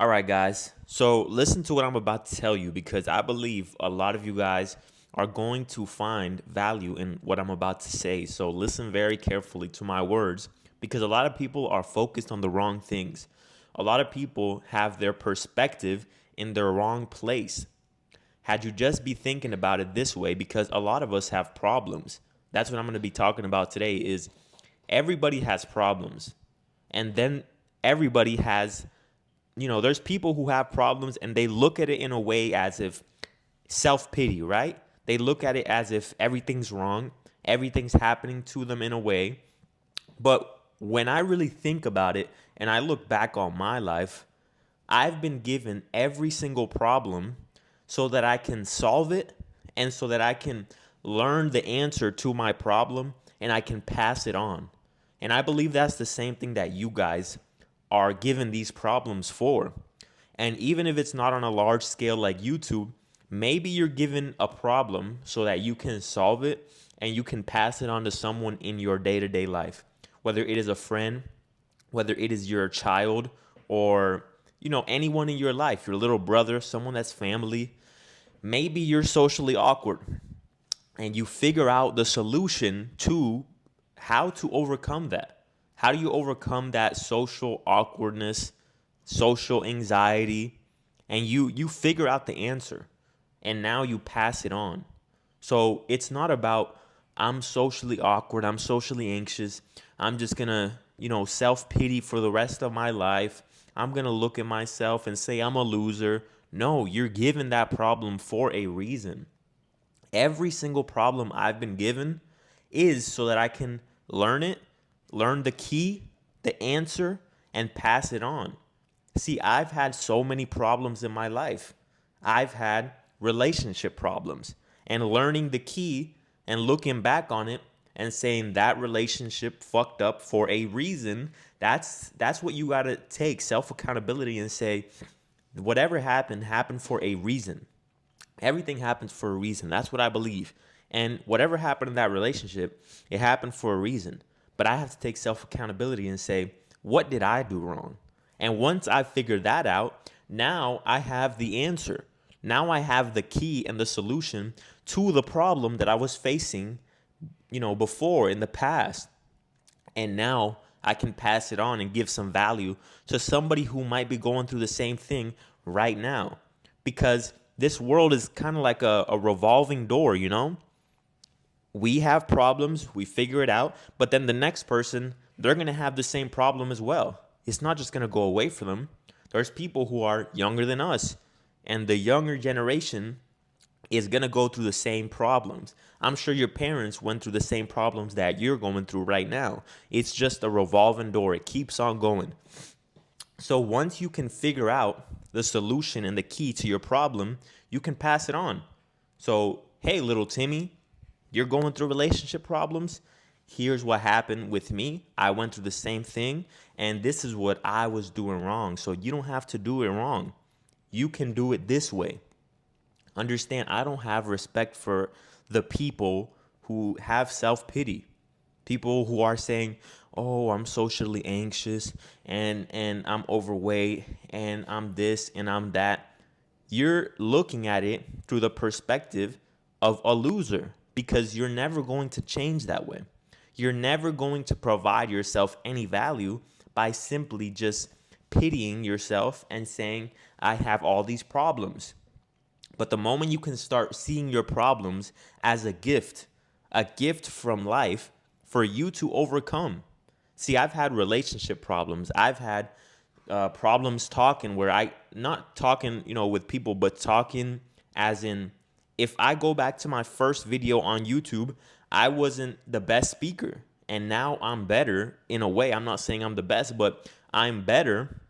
All right, guys. So listen to what I'm about to tell you because I believe a lot of you guys are going to find value in what I'm about to say. So listen very carefully to my words because a lot of people are focused on the wrong things. A lot of people have their perspective in the wrong place. Had you just be thinking about it this way, because a lot of us have problems. That's what I'm going to be talking about today is everybody has problems. And then everybody has, there's people who have problems and they look at it in a way as if self-pity, right? They look at it as if everything's wrong, everything's happening to them in a way. But when I really think about it and I look back on my life, I've been given every single problem so that I can solve it and so that I can learn the answer to my problem and I can pass it on. And I believe that's the same thing that you guys are given these problems for. And even if it's not on a large scale like YouTube, maybe you're given a problem so that you can solve it and you can pass it on to someone in your day to day life, whether it is a friend, whether it is your child, or anyone in your life, your little brother, someone that's family. Maybe you're socially awkward and you figure out the solution to how to overcome that. How do you overcome that social awkwardness, social anxiety, and you figure out the answer and now you pass it on. So it's not about I'm socially awkward, I'm socially anxious, I'm just going to, self-pity for the rest of my life. I'm going to look at myself and say I'm a loser. No, you're given that problem for a reason. Every single problem I've been given is so that I can learn it, learn the key, the answer, and pass it on. See, I've had so many problems in my life. I've had relationship problems, and learning the key and looking back on it and saying that relationship fucked up for a reason, that's what you got to take self accountability and say whatever happened for a reason. Everything happens for a reason. That's what I believe. And whatever happened in that relationship, it happened for a reason. But I have to take self accountability and say, what did I do wrong? And once I figure that out, now I have the answer. Now I have the key and the solution to the problem that I was facing, before in the past. And now I can pass it on and give some value to somebody who might be going through the same thing right now. Because this world is kind of like a revolving door. We have problems, we figure it out, but then the next person, they're going to have the same problem as well. It's not just going to go away from them. There's people who are younger than us, and the younger generation is going to go through the same problems. I'm sure your parents went through the same problems that you're going through right now. It's just a revolving door. It keeps on going. So once you can figure out the solution and the key to your problem, you can pass it on. So, hey, little Timmy, you're going through relationship problems. Here's what happened with me. I went through the same thing, and this is what I was doing wrong. So you don't have to do it wrong. You can do it this way. Understand, I don't have respect for the people who have self-pity. People who are saying, "Oh, I'm socially anxious and I'm overweight and I'm this and I'm that." You're looking at it through the perspective of a loser because you're never going to change that way. You're never going to provide yourself any value by simply just pitying yourself and saying, "I have all these problems." But the moment you can start seeing your problems as a gift from life for you to overcome. See, I've had relationship problems. I've had problems talking where not talking, with people, but talking as in, if I go back to my first video on YouTube, I wasn't the best speaker. And now I'm better in a way. I'm not saying I'm the best, but I'm better.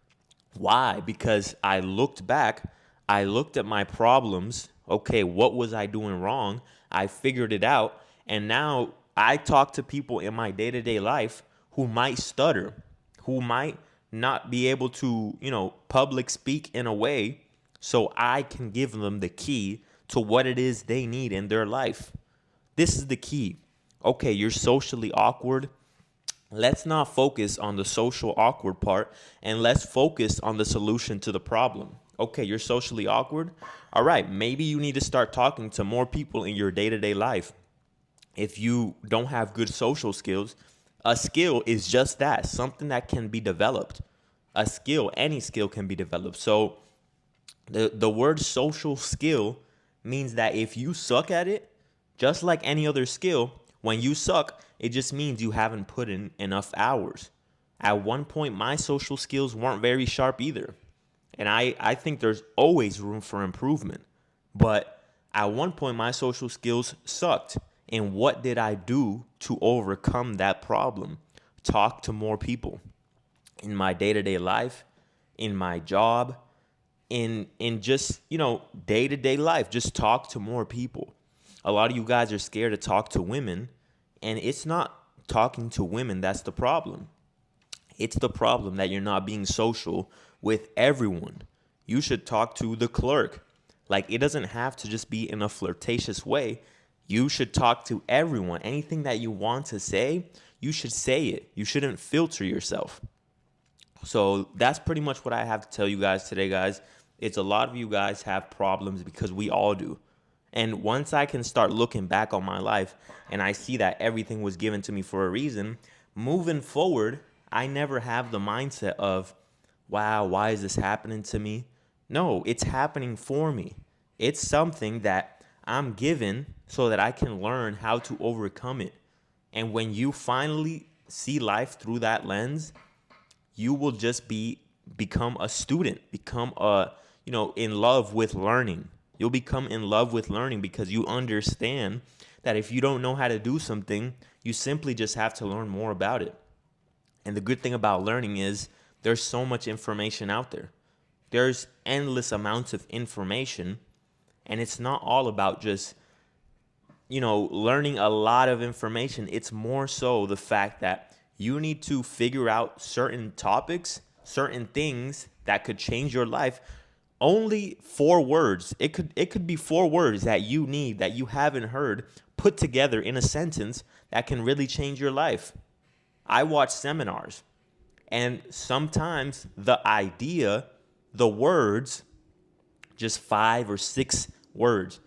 Why? Because I looked back, I looked at my problems. Okay, what was I doing wrong? I figured it out. And now I talk to people in my day to day life who might stutter, who might not be able to, public speak in a way so I can give them the key to what it is they need in their life. This is the key. Okay, you're socially awkward. Let's not focus on the social awkward part, and let's focus on the solution to the problem. Okay, you're socially awkward. All right, maybe you need to start talking to more people in your day to day life. If you don't have good social skills, a skill is just that, something that can be developed. A skill, any skill can be developed. So the word social skill means that if you suck at it, just like any other skill, when you suck, it just means you haven't put in enough hours. At one point, my social skills weren't very sharp either. And I think there's always room for improvement. But at one point, my social skills sucked. And what did I do to overcome that problem? Talk to more people in my day to day life, in my job, in just, day to day life. Just talk to more people. A lot of you guys are scared to talk to women, and it's not talking to women that's the problem. It's the problem that you're not being social with everyone. You should talk to the clerk. Like, it doesn't have to just be in a flirtatious way. You should talk to everyone. Anything that you want to say, you should say it. You shouldn't filter yourself. So that's pretty much what I have to tell you guys today, guys. It's a lot of you guys have problems because we all do. And once I can start looking back on my life and I see that everything was given to me for a reason, moving forward, I never have the mindset of, wow, why is this happening to me? No, it's happening for me. It's something that I'm given so that I can learn how to overcome it. And when you finally see life through that lens, you will just become a student, become in love with learning. You'll become in love with learning because you understand that if you don't know how to do something, you simply just have to learn more about it. And the good thing about learning is there's so much information out there. There's endless amounts of information, and it's not all about just learning a lot of information. It's more so the fact that you need to figure out certain topics, certain things that could change your life. Only 4 words. It could be 4 words that you need, that you haven't heard, put together in a sentence that can really change your life. I watch seminars, and sometimes the idea, the words, just 5 or 6 words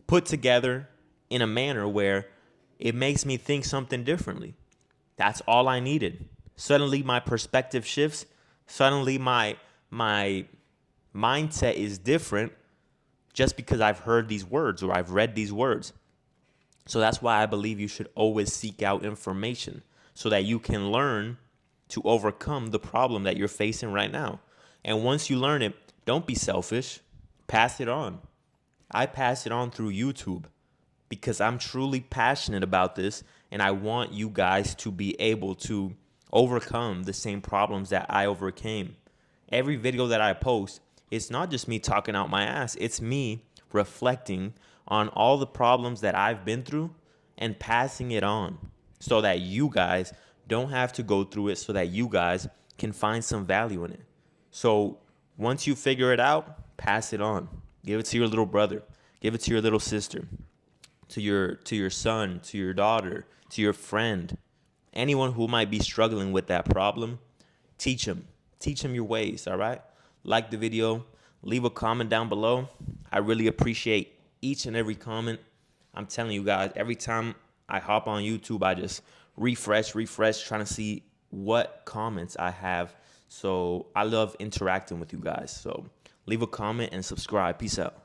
put together in a manner where it makes me think something differently. That's all I needed. Suddenly my perspective shifts. Suddenly my mindset is different just because I've heard these words or I've read these words. So that's why I believe you should always seek out information so that you can learn to overcome the problem that you're facing right now. And once you learn it, don't be selfish. Pass it on. I pass it on through YouTube because I'm truly passionate about this and I want you guys to be able to overcome the same problems that I overcame. Every video that I post, it's not just me talking out my ass, it's me reflecting on all the problems that I've been through and passing it on so that you guys don't have to go through it, so that you guys can find some value in it. So once you figure it out, pass it on. Give it to your little brother. Give it to your little sister, to your son, to your daughter, to your friend, anyone who might be struggling with that problem. Teach them. Teach them your ways, all right? Like the video, leave a comment down below. I really appreciate each and every comment. I'm telling you guys, every time I hop on YouTube, I just refresh, trying to see what comments I have. So I love interacting with you guys. So leave a comment and subscribe. Peace out.